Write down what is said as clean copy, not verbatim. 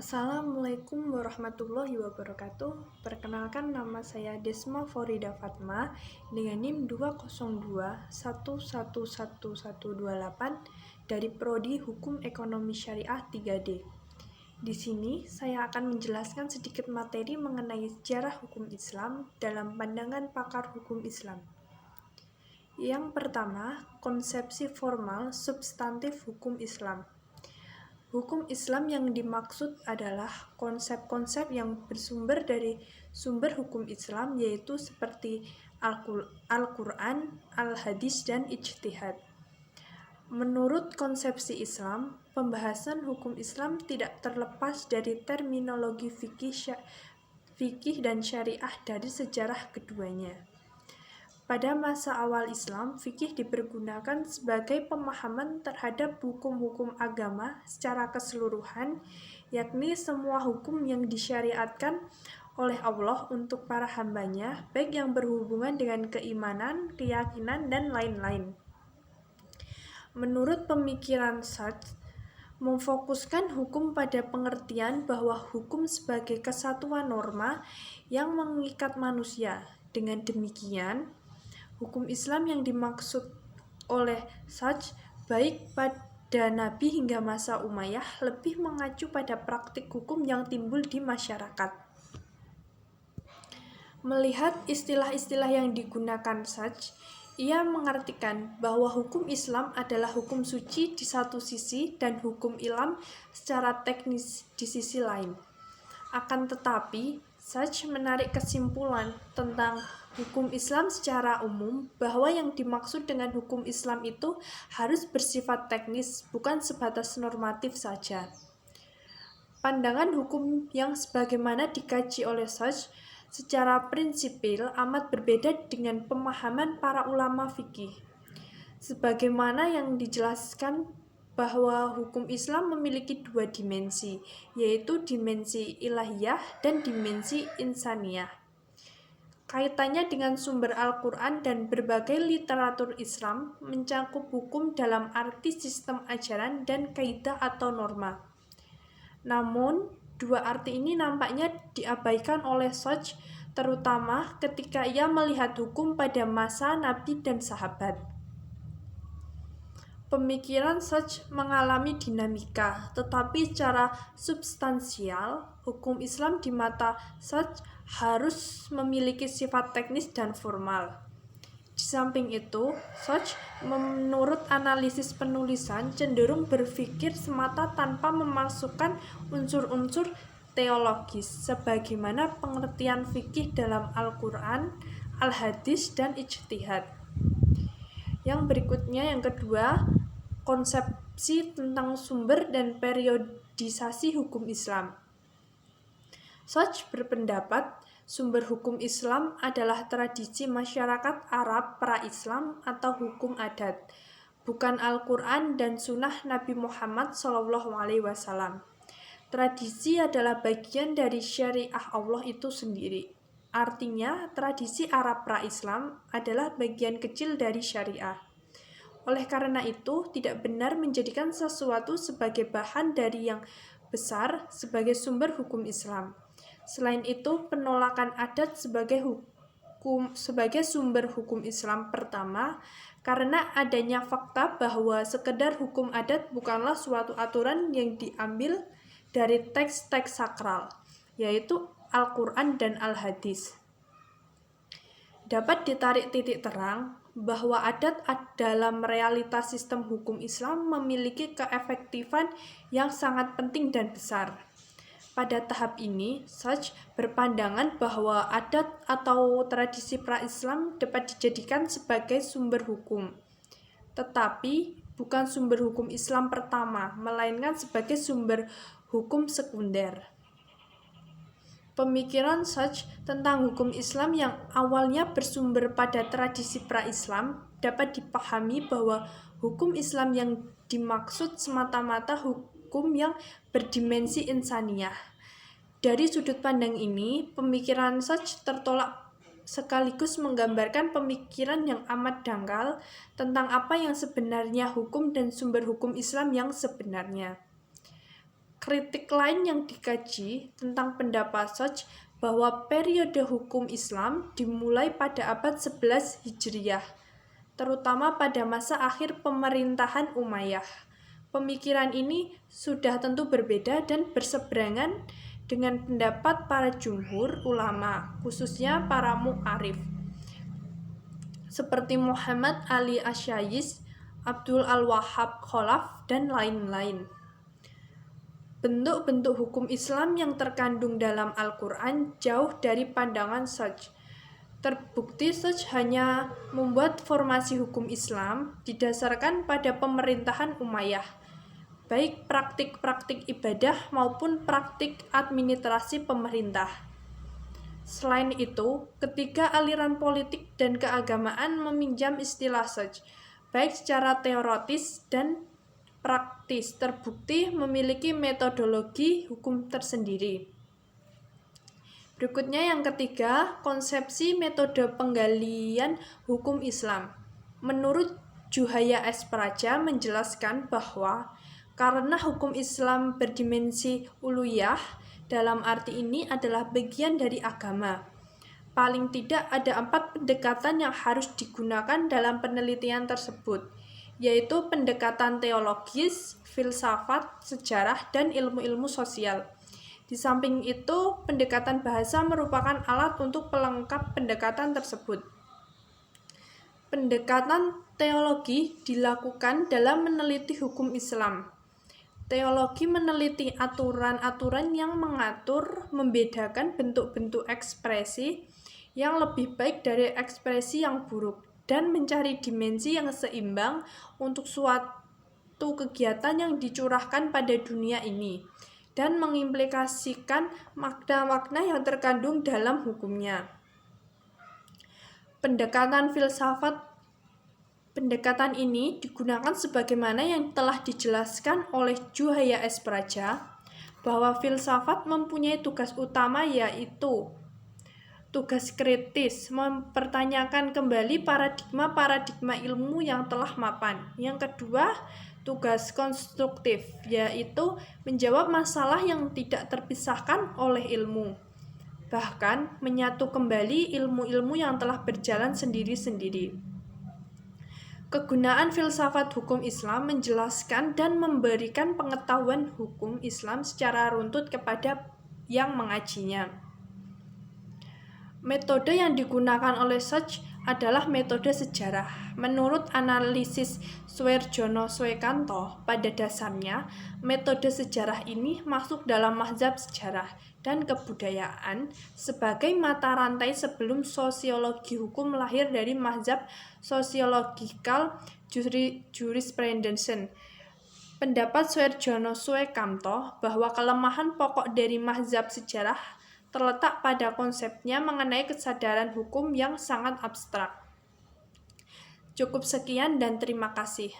Assalamualaikum warahmatullahi wabarakatuh. Perkenalkan, nama saya Desma Forida Fatma dengan NIM 202111128 dari Prodi Hukum Ekonomi Syariah 3D. Di sini saya akan menjelaskan sedikit materi mengenai sejarah hukum Islam dalam pandangan pakar hukum Islam. Yang pertama, konsepsi formal substantif hukum Islam. Hukum Islam yang dimaksud adalah konsep-konsep yang bersumber dari sumber hukum Islam, yaitu seperti Al-Quran, Al-Hadis, dan Ijtihad. Menurut konsepsi Islam, pembahasan hukum Islam tidak terlepas dari terminologi fikih dan syariah dari sejarah keduanya. Pada masa awal Islam, fikih dipergunakan sebagai pemahaman terhadap hukum-hukum agama secara keseluruhan, yakni semua hukum yang disyariatkan oleh Allah untuk para hambanya, baik yang berhubungan dengan keimanan, keyakinan, dan lain-lain. Menurut pemikiran Sachs, memfokuskan hukum pada pengertian bahwa hukum sebagai kesatuan norma yang mengikat manusia. Dengan demikian, hukum Islam yang dimaksud oleh Sachs baik pada Nabi hingga masa Umayyah lebih mengacu pada praktik hukum yang timbul di masyarakat. Melihat istilah-istilah yang digunakan Sachs, ia mengartikan bahwa hukum Islam adalah hukum suci di satu sisi dan hukum ilham secara teknis di sisi lain. Akan tetapi, Sachs menarik kesimpulan tentang hukum Islam secara umum bahwa yang dimaksud dengan hukum Islam itu harus bersifat teknis, bukan sebatas normatif saja. Pandangan hukum yang sebagaimana dikaji oleh Sachs secara prinsipil amat berbeda dengan pemahaman para ulama fikih. Sebagaimana yang dijelaskan bahwa hukum Islam memiliki dua dimensi, yaitu dimensi ilahiyah dan dimensi insaniyah. Kaitannya dengan sumber Al-Quran dan berbagai literatur Islam mencakup hukum dalam arti sistem ajaran dan kaidah atau norma. Namun, dua arti ini nampaknya diabaikan oleh Sachs, terutama ketika ia melihat hukum pada masa Nabi dan sahabat. Pemikiran Sachs mengalami dinamika, tetapi secara substansial, hukum Islam di mata Sachs harus memiliki sifat teknis dan formal. Di samping itu, Sachs menurut analisis penulisan cenderung berpikir semata tanpa memasukkan unsur-unsur teologis, sebagaimana pengertian fikih dalam Al-Quran, Al-Hadis, dan Ijtihad. Yang berikutnya, yang kedua, konsepsi tentang sumber dan periodisasi hukum Islam. Sachs berpendapat sumber hukum Islam adalah tradisi masyarakat Arab pra-Islam atau hukum adat, bukan Al-Quran dan Sunnah Nabi Muhammad SAW. Tradisi adalah bagian dari syariah Allah itu sendiri. Artinya, tradisi Arab pra-Islam adalah bagian kecil dari syariah. Oleh karena itu, tidak benar menjadikan sesuatu sebagai bahan dari yang besar sebagai sumber hukum Islam. Selain itu, penolakan adat sebagai sumber hukum Islam pertama, karena adanya fakta bahwa sekedar hukum adat bukanlah suatu aturan yang diambil dari teks-teks sakral, yaitu Al-Quran dan Al-Hadis. Dapat ditarik titik terang bahwa adat dalam realitas sistem hukum Islam memiliki keefektifan yang sangat penting dan besar. Pada tahap ini, Sachs berpandangan bahwa adat atau tradisi pra-Islam dapat dijadikan sebagai sumber hukum, tetapi bukan sumber hukum Islam pertama, melainkan sebagai sumber hukum sekunder. Pemikiran Sachs tentang hukum Islam yang awalnya bersumber pada tradisi pra-Islam dapat dipahami bahwa hukum Islam yang dimaksud semata-mata hukum yang berdimensi insaniyah. Dari sudut pandang ini, pemikiran Sachs tertolak sekaligus menggambarkan pemikiran yang amat dangkal tentang apa yang sebenarnya hukum dan sumber hukum Islam yang sebenarnya. Kritik lain yang dikaji tentang pendapat Sach bahwa periode hukum Islam dimulai pada abad 11 Hijriah, terutama pada masa akhir pemerintahan Umayyah. Pemikiran ini sudah tentu berbeda dan berseberangan dengan pendapat para jumhur ulama, khususnya para mu'arif, seperti Muhammad Ali Asy'ari, Abdul Al-Wahhab Khalaf, dan lain-lain. Bentuk-bentuk hukum Islam yang terkandung dalam Al-Quran jauh dari pandangan Sach. Terbukti Sach hanya membuat formasi hukum Islam didasarkan pada pemerintahan Umayyah, baik praktik-praktik ibadah maupun praktik administrasi pemerintah. Selain itu, ketiga aliran politik dan keagamaan meminjam istilah Sach, baik secara teoritis dan praktis, terbukti memiliki metodologi hukum tersendiri. Berikutnya yang ketiga, konsepsi metode penggalian hukum Islam. Menurut Juhaya S. Praja menjelaskan bahwa karena hukum Islam berdimensi uluhiyah, dalam arti ini adalah bagian dari agama. Paling tidak ada 4 pendekatan yang harus digunakan dalam penelitian tersebut, yaitu pendekatan teologis, filsafat, sejarah, dan ilmu-ilmu sosial. Di samping itu, pendekatan bahasa merupakan alat untuk pelengkap pendekatan tersebut. Pendekatan teologi dilakukan dalam meneliti hukum Islam. Teologi meneliti aturan-aturan yang mengatur, membedakan bentuk-bentuk ekspresi yang lebih baik dari ekspresi yang buruk, dan mencari dimensi yang seimbang untuk suatu kegiatan yang dicurahkan pada dunia ini, dan mengimplikasikan makna-makna yang terkandung dalam hukumnya. Pendekatan ini digunakan sebagaimana yang telah dijelaskan oleh Juhaya S. Praja, bahwa filsafat mempunyai tugas utama, yaitu tugas kritis, mempertanyakan kembali paradigma-paradigma ilmu yang telah mapan. Yang kedua, tugas konstruktif, yaitu menjawab masalah yang tidak terpisahkan oleh ilmu, bahkan menyatu kembali ilmu-ilmu yang telah berjalan sendiri-sendiri. Kegunaan filsafat hukum Islam menjelaskan dan memberikan pengetahuan hukum Islam secara runtut kepada yang mengajinya. Metode yang digunakan oleh Sach adalah metode sejarah. Menurut analisis Suwerjono Swekanto, pada dasarnya metode sejarah ini masuk dalam mazhab sejarah dan kebudayaan sebagai mata rantai sebelum sosiologi hukum lahir dari mazhab sociological jurisprudence. Pendapat Suwerjono Swekanto bahwa kelemahan pokok dari mazhab sejarah terletak pada konsepnya mengenai kesadaran hukum yang sangat abstrak. Cukup sekian dan terima kasih.